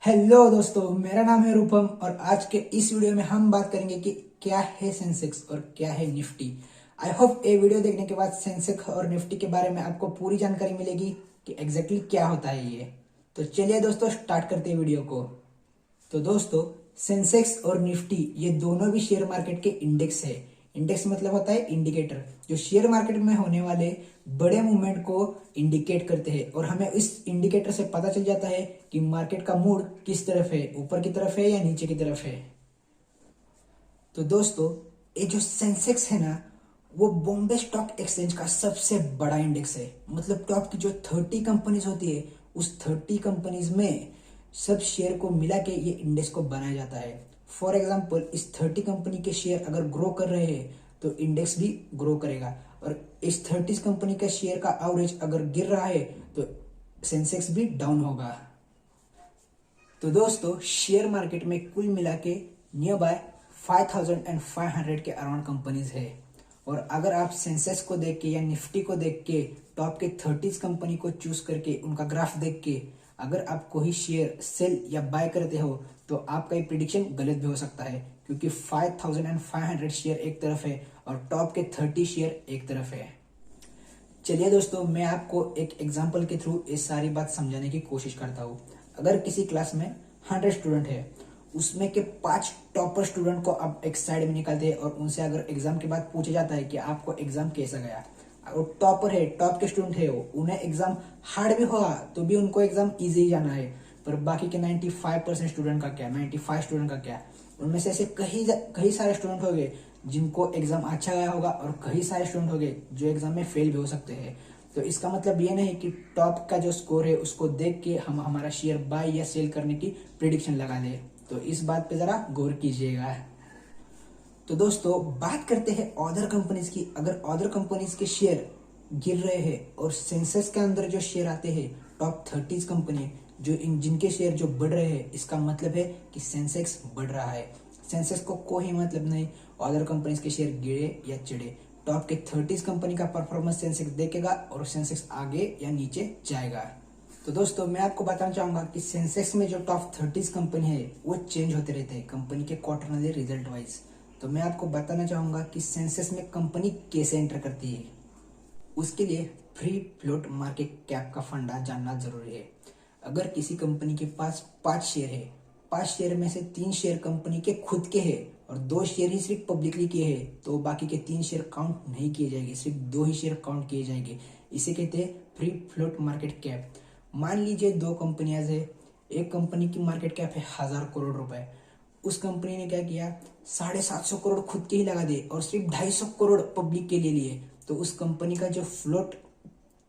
Hello दोस्तों, मेरा नाम है रूपम और आज के इस वीडियो में हम बात करेंगे कि क्या है सेंसेक्स और क्या है निफ्टी। आई होप ये वीडियो देखने के बाद सेंसेक्स और निफ्टी के बारे में आपको पूरी जानकारी मिलेगी कि एग्जैक्टली क्या होता है ये। तो चलिए दोस्तों, स्टार्ट करते हैं वीडियो को। तो दोस्तों, सेंसेक्स और निफ्टी ये दोनों भी शेयर मार्केट के इंडेक्स है। इंडेक्स मतलब होता है इंडिकेटर, जो शेयर मार्केट में होने वाले बड़े मूवमेंट को इंडिकेट करते हैं और हमें इस इंडिकेटर से पता चल जाता है कि मार्केट का मूड किस तरफ है, ऊपर की तरफ है या नीचे की तरफ है। तो दोस्तों, ये जो सेंसेक्स है ना, वो बॉम्बे स्टॉक एक्सचेंज का सबसे बड़ा इंडेक्स है। मतलब टॉप की जो 30 कंपनीज होती है, उस 30 कंपनीज में सब शेयर को मिला के ये इंडेक्स को बनाया जाता है। फॉर एग्जाम्पल, इस 30 कंपनी के शेयर अगर ग्रो कर रहे हैं तो इंडेक्स भी ग्रो करेगा, और इस 30 कंपनी का शेयर का एवरेज अगर गिर रहा है तो सेंसेक्स भी डाउन होगा। तो दोस्तों, शेयर मार्केट में कुल मिला के नियर बाय 5500 के अराउंड कंपनीज है। और अगर आप सेंसेक्स को देख के या निफ्टी को देख के टॉप के 30 कंपनी को चूज करके उनका ग्राफ देख के अगर आप कोई शेयर सेल या बाय करते हो तो आपका ये प्रिडिक्शन गलत भी हो सकता है, क्योंकि 5500 शेयर एक तरफ है और टॉप के 30 शेयर एक तरफ है। चलिए दोस्तों, मैं आपको एक एग्जांपल के थ्रू ये सारी बात समझाने की कोशिश करता हूँ। अगर किसी क्लास में 100 स्टूडेंट है, उसमें के 5 टॉपर स्टूडेंट को आप एक साइड में निकालते हैं और उनसे अगर एग्जाम के बाद पूछा जाता है कि आपको एग्जाम कैसा गया, और टॉपर है, टॉप के स्टूडेंट है, वो उन्हें एग्जाम हार्ड भी हुआ तो भी उनको एग्जाम इजी जाना है, पर बाकी के 95% स्टूडेंट का क्या, 95 स्टूडेंट का क्या, उनमें से ऐसे कई सारे स्टूडेंट हो गए जिनको एग्जाम अच्छा गया होगा और कई सारे स्टूडेंट हो गए जो एग्जाम में फेल भी हो सकते हैं। तो इसका मतलब ये नहीं कि टॉप का जो स्कोर है उसको देख के हम हमारा शेयर बाय या सेल करने की प्रिडिक्शन लगा दें। तो इस बात पे जरा गौर कीजिएगा। तो दोस्तों, बात करते हैं अदर कंपनीज की। अगर अदर कंपनीज के शेयर गिर रहे हैं और सेंसेक्स के अंदर जो शेयर आते हैं टॉप 30 कंपनी जो जिनके शेयर जो बढ़ रहे हैं, इसका मतलब है कि सेंसेक्स बढ़ रहा है। सेंसेक्स को कोई मतलब नहीं अदर कंपनीज के शेयर गिरे या चढ़े। टॉप के 30 कंपनी का परफॉर्मेंस सेंसेक्स देखेगा और सेंसेक्स आगे या नीचे जाएगा। तो दोस्तों, मैं आपको बताना चाहूंगा कि सेंसेक्स में जो टॉप 30 कंपनी है वो चेंज होते रहते हैं कंपनी के क्वार्टरली रिजल्ट वाइज। तो मैं आपको बताना चाहूंगा कि सेंसेक्स में कंपनी कैसे एंटर करती है। उसके लिए फ्री फ्लोट मार्केट कैप का फंडा जानना जरूरी है। अगर किसी कंपनी के पास 5 शेयर है, 5 शेयर में से 3 शेयर कंपनी के खुद के हैं और 2 शेयर ही सिर्फ पब्लिकली किए हैं, तो बाकी के 3 शेयर काउंट नहीं किए जाएंगे, सिर्फ 2 ही शेयर काउंट किए जाएंगे। इसे कहते हैं फ्री फ्लोट मार्केट कैप। मान लीजिए 2 कंपनियां है, एक कंपनी की मार्केट कैप है 1000 करोड़ रुपए। उस कंपनी ने क्या किया, 750 करोड़ खुद के ही लगा दिए और सिर्फ 250 करोड़ पब्लिक के लिए लिए। तो उस कंपनी का जो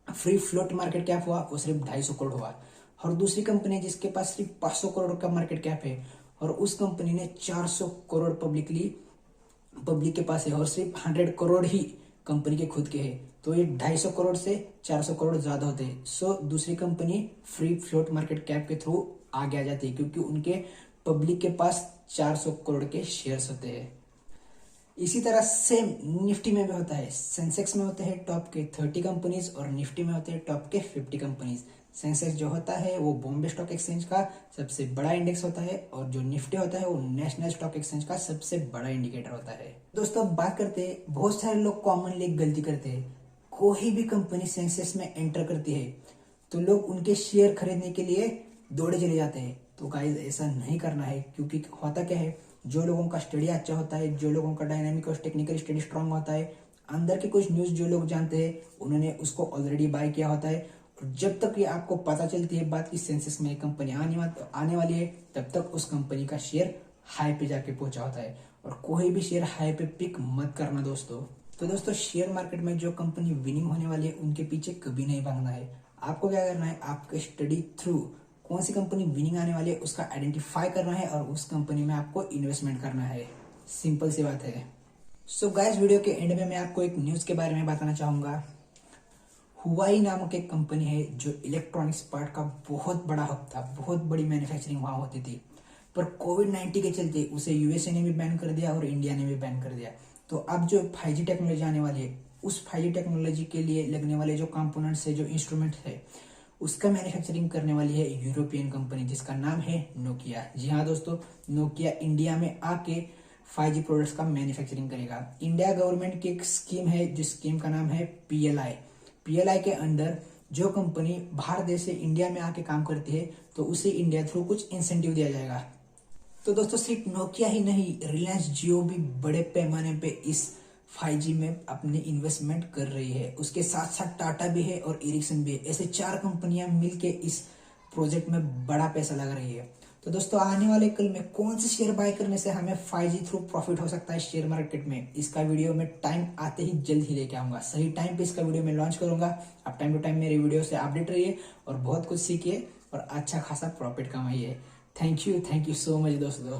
फ्री फ्लोट मार्केट कैप हुआ वो सिर्फ 250 करोड़ हुआ। और दूसरी कंपनी जिसके पास सिर्फ 500 करोड़ का मार्केट कैप है और उस कंपनी ने 400 करोड़ पब्लिक के पास है और सिर्फ 100 करोड़ ही कंपनी के खुद के हैं, तो ये 250 करोड़ से 400 करोड़ ज्यादा होते हैं। सो दूसरी company free float market cap के थ्रू आगे आ जाती है, क्योंकि उनके पब्लिक के पास 400 करोड़ के शेयर्स होते हैं। इसी तरह सेम निफ्टी में भी होता है। सेंसेक्स में होते हैं टॉप के 30 कंपनीज और निफ्टी में होते हैं टॉप के 50 कंपनीज। सेंसेक्स जो होता है वो बॉम्बे स्टॉक एक्सचेंज का सबसे बड़ा इंडेक्स होता है और जो निफ्टी होता है वो नेशनल स्टॉक एक्सचेंज का सबसे बड़ा इंडिकेटर होता है। दोस्तों, बात करते हैं, बहुत सारे लोग कॉमनली एक गलती करते हैं। कोई भी कंपनी सेंसेक्स में एंटर करती है तो लोग उनके शेयर खरीदने के लिए दौड़े चले जाते हैं। तो गाइस, ऐसा नहीं करना है, क्योंकि होता क्या है, जो लोगों का स्टडी अच्छा होता है, जो लोगों का डायनामिक और टेक्निकल स्टडी स्ट्रांग होता है, अंदर की कुछ न्यूज जो लोग जानते हैं उन्होंने उसको ऑलरेडी बाय किया होता है। और जब तक ये आपको पता चलती है बात की सेंसेक्स में एक कंपनी आने वाली है, तब तक उस कंपनी का शेयर हाई पे जाके पहुंचा होता है। और कोई भी शेयर हाई पे पिक मत करना दोस्तों। तो दोस्तों, शेयर मार्केट में जो कंपनी विनिंग होने वाली है उनके पीछे कभी नहीं भागना है। आपको क्या करना है, आपके स्टडी थ्रू कौन सी कंपनी विनिंग आने वाली है उसका आइडेंटिफाई करना है और उस कंपनी में आपको इन्वेस्टमेंट करना है। सिंपल सी बात है। सो गाइस, वीडियो के एंड में मैं आपको एक न्यूज के बारे में बताना चाहूंगा। हुआई नामक एक कंपनी है जो इलेक्ट्रॉनिक्स पार्ट का बहुत बड़ा हब था, बहुत बड़ी मैन्युफैक्चरिंग वहां होती थी, पर कोविड-19 के चलते उसे यूएसए ने भी बैन कर दिया और इंडिया ने भी बैन कर दिया। तो अब जो 5G टेक्नोलॉजी आने वाली है, उस 5G टेक्नोलॉजी के लिए लगने वाले जो कंपोनेंट्स है, जो इंस्ट्रूमेंट है, उसका मैन्युफैक्चरिंग करने वाली है यूरोपियन कंपनी जिसका नाम है नोकिया। जी हाँ दोस्तों, नोकिया इंडिया में आके 5G प्रोडक्ट्स का मैन्युफैक्चरिंग करेगा। इंडिया गवर्नमेंट की एक स्कीम है जिस स्कीम का नाम है PLI। PLI के अंदर जो कंपनी बाहर देश से इंडिया में आके काम करती है तो उसे इंडिया थ्रू कुछ इंसेंटिव दिया जाएगा। तो दोस्तों सिर्फ नोकिया ही नहीं, रिलायंस जियो भी बड़े पैमाने पे इस 5G में अपनी इन्वेस्टमेंट कर रही है। उसके साथ साथ टाटा भी है और एरिक्सन भी है। ऐसे 4 कंपनियां मिलके इस प्रोजेक्ट में बड़ा पैसा लगा रही है। तो दोस्तों आने वाले कल में कौन से शेयर बाय करने से हमें 5G थ्रू प्रॉफिट हो सकता है शेयर मार्केट में, इसका वीडियो में टाइम आते ही जल्द ही लेके आऊंगा। सही टाइम पे इसका वीडियो मैं लॉन्च करूंगा। आप टाइम टू टाइम मेरे वीडियो से अपडेट रहिए और बहुत कुछ सीखिए और अच्छा खासा प्रॉफिट कमाइए। थैंक यू सो मच दोस्तों।